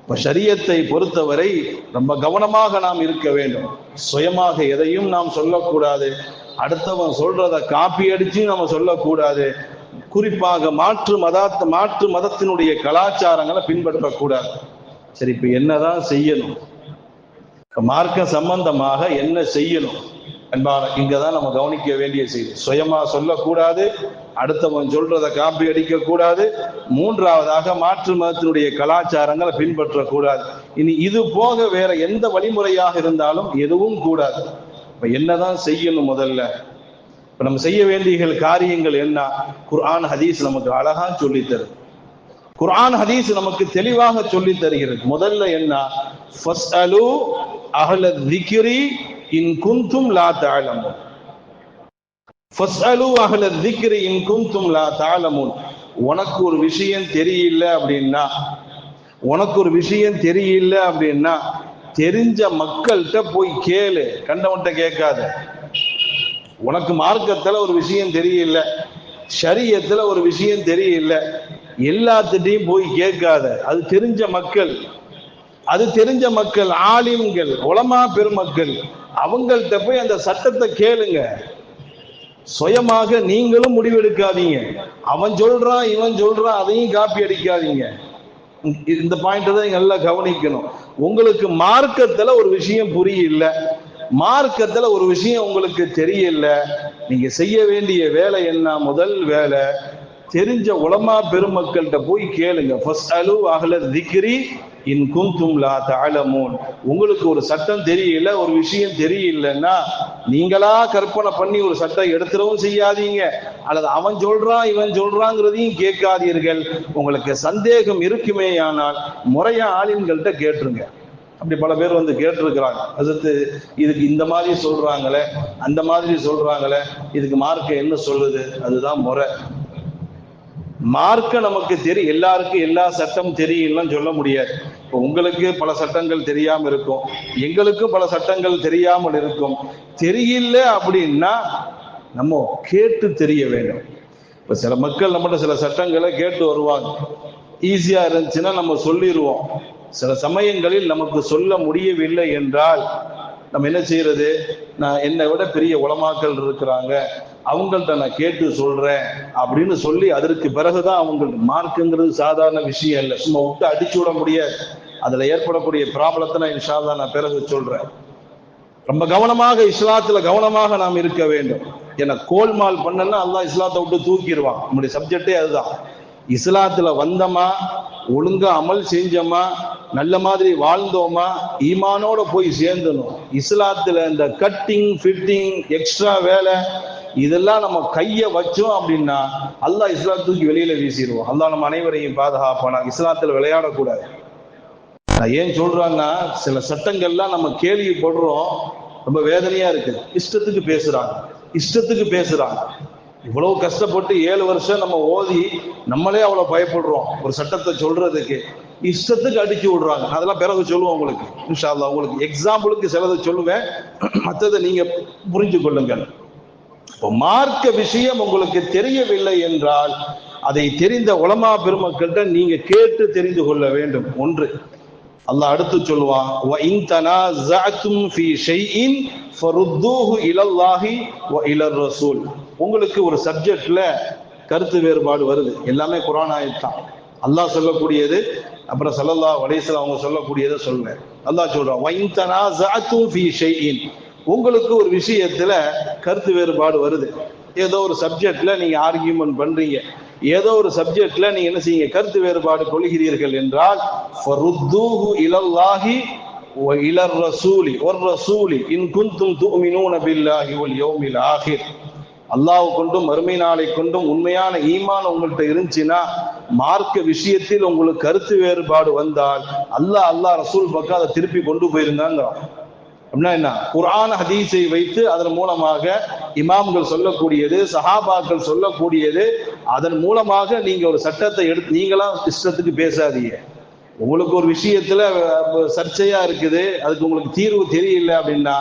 இப்ப ஷரியத்தை பொறுத்தவரை ரொம்ப கவனமாக நாம் இருக்க வேண்டும். சுயமாக எதையும் நாம் சொல்லக்கூடாது, அடுத்தவன் சொல்றத காப்பி அடிச்சு நம்ம சொல்லக்கூடாது. குறிப்பாக மாற்று மதத்தினுடைய கலாச்சாரங்களை பின்பற்றக்கூடாது. சரி, இப்ப என்னதான் செய்யணும்? மார்க்க சம்பந்தமாக என்ன செய்யணும்? அன்பான இங்கதான் நம்ம கவனிக்க வேண்டிய செய்தி. சுயமா சொல்லக்கூடாது, அடுத்தவன் சொல்றதை காப்பி அடிக்க கூடாது, மூன்றாவதாக மாற்று மதத்தினுடைய கலாச்சாரங்களை பின்பற்றக்கூடாது. இனி இது போக வேற எந்த வழிமுறையாக இருந்தாலும் எதுவும் கூடாது. இப்ப என்னதான் செய்யணும்? முதல்ல இப்ப நம்ம செய்ய வேண்டிய காரியங்கள் என்ன? குர்ஆன் ஹதீஸ் நமக்கு அழகா சொல்லி தருது. குர்ஆன் ஹதீஸ் நமக்கு தெளிவாக சொல்லி தருகிறது. முதல்ல என்ன? ஃபஸ்அலு அஹ்ல ذிக்ரி இன் குன்தும் லா தஅலமூன். ஃபஸ்அலு அஹ்ல ذிக்ரி இன் குன்தும் லா தஅலமூன். உனக்கு ஒரு விஷயம் தெரியல அப்படின்னா, தெரிஞ்ச மக்கள்கிட்ட போய் கேளு, கண்டவன்கிட்ட கேட்காத. உனக்கு மார்க்கத்துல ஒரு விஷயம் தெரியல, ஷரியத்துல ஒரு விஷயம் தெரியல, எல்லாத்திட்டையும் போய் கேட்காத. அது தெரிஞ்ச மக்கள் ஆலிம்கள், உலமா பெருமக்கள், அவங்கள்ட்ட போய் அந்த சட்டத்தை கேளுங்க. சுயமாக நீங்களும் முடிவெடுக்காதீங்க. அவன் சொல்றான் இவன் சொல்றான் அதையும் காப்பி அடிக்காதீங்க. இந்த பாயிண்ட் தான் நல்லா கவனிக்கணும். உங்களுக்கு மார்க்கத்துல ஒரு விஷயம் புரியல, மார்க்கத்துல ஒரு விஷயம் உங்களுக்கு தெரியல, நீங்க செய்ய வேண்டிய வேலை என்ன? முதல் வேலை, தெரிஞ்ச உலமா பெருமக்கள்கிட்ட போய் கேளுங்க. ஃபஸ்அலு அஹ்ல ذிக்ரி இன் குன்தும் லா தஅலமூன். உங்களுக்கு ஒரு சட்டம் தெரியல, ஒரு விஷயம் தெரியலன்னா நீங்களா கற்பனை பண்ணி ஒரு சட்டம் எடுத்துறவும் செய்யாதீங்க, அல்லது அவன் சொல்றான் இவன் சொல்றாங்கிறதையும் கேட்காதீர்கள். உங்களுக்கு சந்தேகம் இருக்குமே ஆனால் முறையா ஆலிம்கள்ட்ட கேட்டுருங்க. அப்படி பல பேர் வந்து கேட்டிருக்கிறாங்க, அதுக்கு இதுக்கு இந்த மாதிரி சொல்றாங்களே, அந்த மாதிரி சொல்றாங்களே, இதுக்கு மார்க்கம் என்ன சொல்லுது? அதுதான் முறை. மார்க்க நமக்கு தெரியும், எல்லாருக்கும் எல்லா சட்டம் தெரியலாம் சொல்ல முடியாது. இப்போ உங்களுக்கு பல சட்டங்கள் தெரியாம இருக்கும், எங்களுக்கும் பல சட்டங்கள் தெரியாமல் இருக்கும். தெரியல அப்படின்னா நம்ம கேட்டு தெரிய வேண்டும். இப்ப சில மக்கள் நம்மகிட்ட சில சட்டங்களை கேட்டு வருவாங்க, ஈஸியா இருந்துச்சுன்னா நம்ம சொல்லிடுவோம். சில சமயங்களில் நமக்கு சொல்ல முடியவில்லை என்றால் நம்ம என்ன செய்யறது? நான் என்னை விட பெரிய உலமாக்கள் இருக்கிறாங்க, அவங்கள்ட்ட நான் கேட்டு சொல்றேன் அப்படின்னு சொல்லி அதற்கு பிறகுதான் அவங்களுக்கு மார்க்குங்கிறது சாதாரண விஷயம் இல்லை, சும்மா விட்டு அடிச்சு விட முடியாது. அதுல ஏற்படக்கூடிய ப்ராப்ளத்தை நான் இன்ஷா அல்லாஹ் நான் பிறகு சொல்றேன். ரொம்ப கவனமாக இஸ்லாத்துல கவனமாக நாம் இருக்க வேண்டும். ஏன்னா கோல்மால் பண்ணனா அல்லாஹ் இஸ்லாத்தை விட்டு தூக்கிடுவான். நம்முடைய சப்ஜெக்டே அதுதான். இஸ்லாத்துல வந்தோமா, ஒழுங்கா அமல் செஞ்சோமா, நல்ல மாதிரி வாழ்ந்தோமா, ஈமானோட போய் சேர்ந்தணும். இஸ்லாத்துல இந்த கட்டிங் ஃபிட்டிங் எக்ஸ்ட்ரா வேலை இதெல்லாம் நம்ம கைய வச்சோம் அப்படின்னா அல்லாஹ் இஸ்லாத்தை தூக்கி வெளியில வீசிடுவோம். அல்லாஹ் நம்ம அனைவரையும் பாதுகாப்பானா. இஸ்லாத்துல விளையாடக்கூடாது. நான் ஏன் சொல்றாங்கன்னா, சில சட்டங்கள்லாம் நம்ம கேள்விப்படுறோம், ரொம்ப வேதனையா இருக்கு. இஷ்டத்துக்கு பேசுறாங்க. இவ்வளவு கஷ்டப்பட்டு 7 வருஷம் நம்ம ஓதி நம்மளே அவ்வளவு பயப்படுறோம் ஒரு சட்டத்தை சொல்றதுக்கு. இஷ்டத்துக்கு அடிச்சு விடுறாங்க. அதெல்லாம் பிறகு சொல்லுவோம் உங்களுக்கு இன்ஷா அல்லாஹ். உங்களுக்கு எக்ஸாம்பிளுக்கு சிலதை சொல்லுவேன், மற்றதை நீங்க புரிஞ்சு கொள்ளுங்கள். இப்போ மார்க்க விஷயம் உங்களுக்கு தெரியவில்லை என்றால் அதை தெரிந்த உலமா பெருமக்கள்கிட்ட நீங்க கேட்டு தெரிந்து கொள்ள வேண்டும். ஒன்று, அல்லாஹ் அடுத்து சொல்லுவான், வ இன் தனாஸஅதும் ஃபீ ஷைஇன் ஃபருத்தூஹு இலல்லாஹி வ இலர் ரசூல். உங்களுக்கு ஒரு சப்ஜெக்ட்ல கருத்து வேறுபாடு வருது, எல்லாமே குர்ஆன் ஆயத் தான். அல்லாஹ் சொல்லக்கூடியது, அப்புறம் ஸல்லல்லாஹு அலைஹி வஸல்லம் அவங்க சொல்லக்கூடியதை சொல்றேன். அல்லாஹ் சொல்றான், வ இன் தனாஸஅதும் ஃபீ ஷைஇன். உங்களுக்கு ஒரு விஷயத்துல கருத்து வேறுபாடு வருது, ஏதோ ஒரு சப்ஜெக்ட்ல நீங்க ஆர்கியூமெண்ட் பண்றீங்க, ஏதோ ஒரு சப்ஜெக்ட்ல நீங்க என்ன செய்யுங்க, கருத்து வேறுபாடு கொள்கிறீர்கள் என்றால் ஃபருத்தூஹு இலல்லாஹி வ இலர் ரசூலி வர் ரசூலி இன் குன்தும் துமினூன பில்லாஹி வல் யௌமில் ஆகிர். அல்லாஹ் கொண்டும் மறுமை நாளை கொண்டும் உண்மையான ஈமான் உங்கள்கிட்ட இருந்துச்சுன்னா, மார்க்க விஷயத்தில் உங்களுக்கு கருத்து வேறுபாடு வந்தால் அல்லாஹ் ரசூல் பக்கம் அதை திருப்பி கொண்டு போயிருந்தாங்க. அப்படின்னா என்ன? குர்ஆன் ஹதீஸை வைத்து அதன் மூலமாக இமாம்கள் சொல்லக்கூடியது, சஹாபாக்கள் சொல்லக்கூடியது, அதன் மூலமாக நீங்க ஒரு சட்டத்தை எடுத்து நீங்களா இஷ்டத்துக்கு பேசாதீங்க. உங்களுக்கு ஒரு விஷயத்துல சர்ச்சையா இருக்குது, அதுக்கு உங்களுக்கு தீர்வு தெரியல அப்படின்னா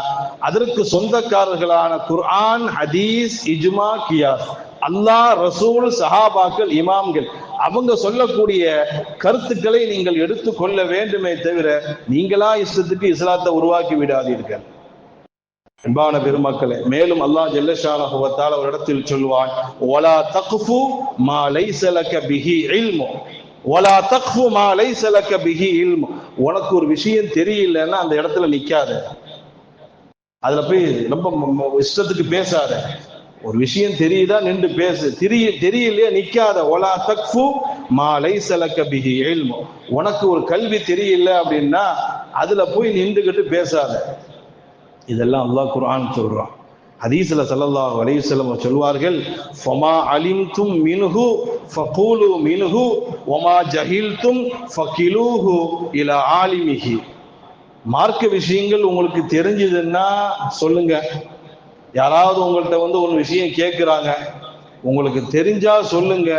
அதற்கு சொந்தக்காரர்களான குர்ஆன் ஹதீஸ் இஜ்மா கியாஸ், அல்லாஹ் ரசூல் சஹாபாக்கள் இமாம்கள் அவங்க சொல்லக்கூடிய கருத்துக்களை நீங்கள் எடுத்துக்கொள்ள வேண்டுமே தவிர நீங்களா இஷ்டத்துக்கு இஸ்லாத்தை உருவாக்கி விடாதீர்கள். அன்பான பெருமக்களே, மேலும் அல்லாஹ் ஜல்ல ஷானஹு வ தஆலா ஒரு இடத்தில் சொல்வான், வலா தக்ஃபு மா லைஸ லக பிஹி இல்மு வலா தக்ஃபு மா லைஸ லக பிஹி இல்மு. உனக்கு ஒரு விஷயம் தெரியலன்னா அந்த இடத்துல நிக்காத. அதுல போய் ரொம்ப இஷ்டத்துக்கு பேசாத. ஒரு விஷயம் தெரியுதா நின்று பேசு, தெரியலையா நிக்காத. ஒலா தக்ஃபு மா லைஸ லக பிஹி இல்மு. உனக்கு ஒரு கல்வி தெரியல அப்படின்னா அதுல போய் நின்றுகிட்டு பேசாத. இதெல்லாம் அல்லாஹ் குர்ஆன் சொல்றான். ஹதீஸ்ல ஸல்லல்லாஹு அலைஹி வஸல்லம் சொல்வார்கள், ஃபமா அலிம்தும் மின்ஹு ஃபகூலு மின்ஹு வமா ஜஹில்தும் ஃபகிலூஹு இலா ஆலிமிஹி. மார்க்க விஷயங்கள் உங்களுக்கு தெரிஞ்சதுன்னா சொல்லுங்க. யாராவது உங்கள்கிட்ட ஒரு விஷயம் கேட்குறாங்க, உங்களுக்கு தெரிஞ்சா சொல்லுங்க,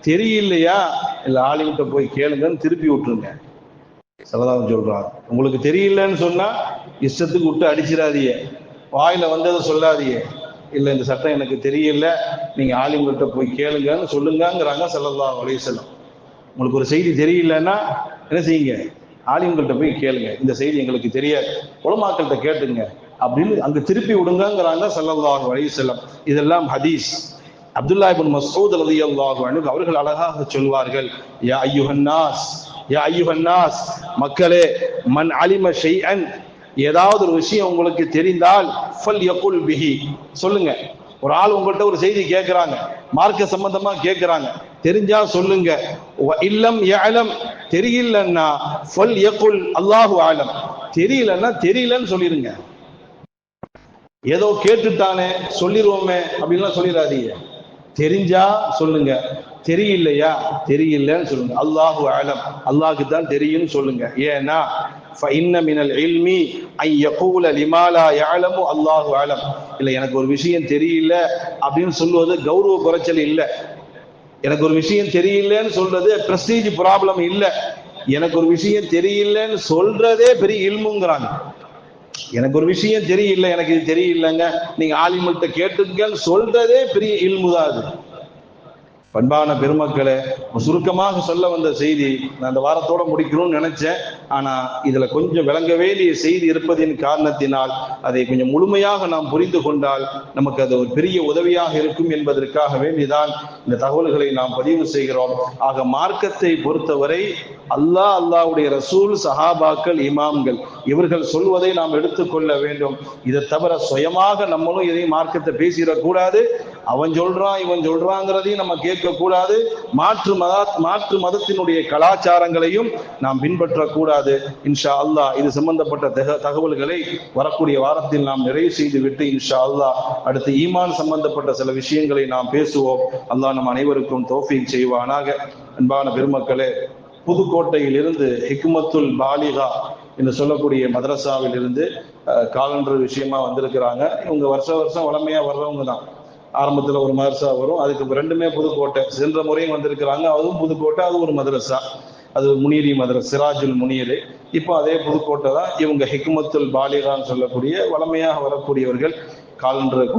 தெரியலையா இல்லை ஆலிம்கிட்ட போய் கேளுங்கன்னு திருப்பி விட்டுருங்க. சலதாவும் சொல்றாங்க, உங்களுக்கு தெரியலன்னு சொன்னா இஷ்டத்துக்கு விட்டு அடிச்சிடாதீங்க, வாயில வந்ததை சொல்லாதீங்க. இல்லை இந்த சட்டம் எனக்கு தெரியல, நீங்க ஆலிம்கிட்ட போய் கேளுங்கன்னு சொல்லுங்கிறாங்க ஸல்லல்லாஹு அலைஹி வஸல்லம். உங்களுக்கு ஒரு செய்தி தெரியலன்னா என்ன செய்யுங்க, ஆலிம்கள்ட்ட போய் கேளுங்க, இந்த செய்தி எங்களுக்கு தெரியாது, உலமாக்கள்கிட்ட கேட்டுங்க அப்படின்னு அங்க திருப்பி விடுங்கிறாங்க ஸல்லல்லாஹு அலைஹி வஸல்லம். இதெல்லாம் ஹதீஸ். அப்துல்லா இப்னு மஸ்ஊத் ரலியல்லாஹு அன்ஹு அவர்கள் அழகாக சொல்வார்கள், யா அய்யுஹன்னாஸ், யா அய்யுஹன்னாஸ், மக்களே, மன் அலிம ஷைஅன், ஏதாவது ஒரு விஷயம் உங்களுக்கு தெரிந்தால் ஃபல்யகுல் பிஹி, சொல்லுங்க. ஒரு ஆள் உங்கள்கிட்ட ஒரு செய்தி கேட்கிறாங்க, மார்க்க சம்பந்தமா கேட்கிறாங்க, தெரிஞ்சா சொல்லுங்க. இல்லம் யஅலம், தெரியலன்னா ஃபல்யகுல் அல்லாஹு அலம், தெரியலன்னா தெரியலன்னு சொல்லிருங்க. ஏதோ கேட்டுட்டானே சொல்லிடுவோமே அப்படின்லாம் சொல்லிடாதீங்க. தெரிஞ்சா சொல்லுங்க, தெரியலையா தெரியலன்னு சொல்லுங்க. அல்லாஹு அலம், அல்லாஹ்க்கு தான் தெரியும்னு சொல்லுங்க. ஏன்னா ஃபஇன்ன மினல் இல்மி ஐ யகூல லிமா லா யஅலமு அல்லாஹு அலம். இல்லை, எனக்கு ஒரு விஷயம் தெரியல அப்படின்னு சொல்வது கௌரவ குறைச்சல் இல்லை. எனக்கு ஒரு விஷயம் தெரியலன்னு சொல்றது பிரஸ்டீஜ் ப்ராப்ளம் இல்லை. எனக்கு ஒரு விஷயம் தெரியலன்னு சொல்றதே பெரிய இல்முங்கிறாங்க. எனக்கு ஒரு விஷயம் தெரியல, எனக்கு இது தெரியலங்க, நீங்க ஆலிம்கிட்ட கேட்டுங்கன்னு சொல்றதே பெரிய இல்மு தான் அது. பண்பான பெருமக்களே, சுருக்கமாக சொல்ல வந்த செய்தி நான் அந்த வாரத்தோட முடிக்கணும்னு நினைச்சேன். ஆனா இதுல கொஞ்சம் விளங்க வேண்டிய செய்தி இருப்பதின் காரணத்தினால் அதை கொஞ்சம் முழுமையாக நாம் புரிந்து கொண்டால் நமக்கு அது ஒரு பெரிய உதவியாக இருக்கும் என்பதற்காக வேண்டிதான் இந்த தகவல்களை நாம் பதிவு செய்கிறோம். ஆக மார்க்கத்தை பொறுத்தவரை அல்லாஹ்வுடைய ரசூல், சஹாபாக்கள், இமாம்கள் இவர்கள் சொல்வதை நாம் எடுத்துக்கொள்ள வேண்டும். இதை தவிர சுயமாக நம்மளும் எதையும் மார்க்கத்தை பேசிடக்கூடாது. அவன் சொல்றான் இவன் சொல்றாங்கிறதையும் நம்ம கேட்க கூடாது. மாற்று மதத்தினுடைய கலாச்சாரங்களையும் நாம் பின்பற்றக்கூடாது. இன்ஷா அல்லாஹ் இது சம்பந்தப்பட்ட தகவல்களை வரக்கூடிய வாரத்தில் நாம் நிறைவு செய்து விட்டு இன்ஷா அல்லாஹ் அடுத்து ஈமான் சம்பந்தப்பட்ட சில விஷயங்களை நாம் பேசுவோம். அல்லாஹ் நம் அனைவருக்கும் தௌஃபீக் செய்வானாக. அன்பான பெருமக்களே, புதுக்கோட்டையில் இருந்து ஹிக்மத்துல் பாலிகா என்று சொல்லக்கூடிய மதரசாவில் இருந்து காலண்டர் விஷயமா வந்திருக்கிறாங்க. இவங்க வருஷம் வளமையா வர்றவங்க தான். ஆரம்பத்தில் ஒரு மதரசா வரும், அதுக்கு ரெண்டுமே புதுக்கோட்டை. சென்ற முறையும் வந்திருக்கிறாங்க, அதுவும் புதுக்கோட்டை, அது ஒரு மதரசா, அது முனீரி மதரசா, சிராஜுல் முனீர். இப்போ அதே புதுக்கோட்டை தான். இவங்க ஹிக்மத்துல் பாலிகான்னு சொல்லக்கூடிய வளமையாக வரக்கூடியவர்கள் காலண்டர்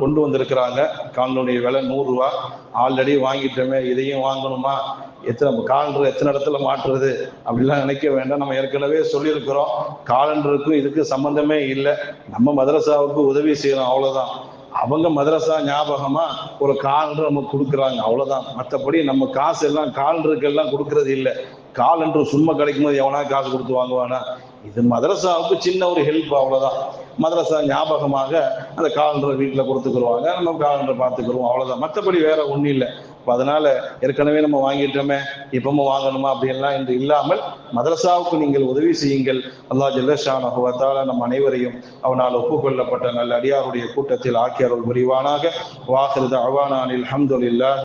கொண்டு வந்திருக்கிறாங்க. காலண்டருடைய விலை 100 ரூபா. ஆல்ரெடி வாங்கிட்டோமே, இதையும் வாங்கணுமா, காலண்டர் எத்தனை இடத்துல மாற்றுறது அப்படிலாம் நினைக்க வேண்டாம். நம்ம ஏற்கனவே சொல்லியிருக்கிறோம், காலண்டருக்கும் இதுக்கு சம்பந்தமே இல்லை. நம்ம மதரசாவுக்கு உதவி செய்யறோம், அவ்வளவுதான். அவங்க மதரசா ஞாபகமா ஒரு காலண்டர் நமக்கு கொடுக்குறாங்க, அவ்வளவுதான். மற்றபடி நம்ம காசு எல்லாம் காலண்டருக்கு எல்லாம் கொடுக்கறது இல்லை. காலண்டர் சும்மா கிடைக்கும் போது எவனா காசு கொடுத்து வாங்குவானா? இது மதரசாவுக்கு சின்ன ஒரு ஹெல்ப், அவ்வளவுதான். மதரசா ஞாபகமாக அந்த காலண்டரை வீட்டில் கொடுத்துக்குருவாங்க, நம்ம காலண்டரை பார்த்துக்குருவோம், அவ்வளவுதான். மற்றபடி வேற ஒன்றும் இல்லை. அதனால ஏற்கனவே நம்ம வாங்கிட்டோமே, இப்பவும் வாங்கணுமா அப்படியெல்லாம் என்று இல்லாமல் மதரசாவுக்கு நீங்கள் உதவி செய்யுங்கள். அல்லாஹ் ஜல்ல ஷானஹு வ தஆலா நம் அனைவரையும் அவனால் ஒப்புக்கொள்ளப்பட்ட நல்ல அடியாருடைய கூட்டத்தில் ஆக்கி அருள் புரிவானாக. வாஹிரு தஅவானா அல்ஹம்துலில்லாஹ்.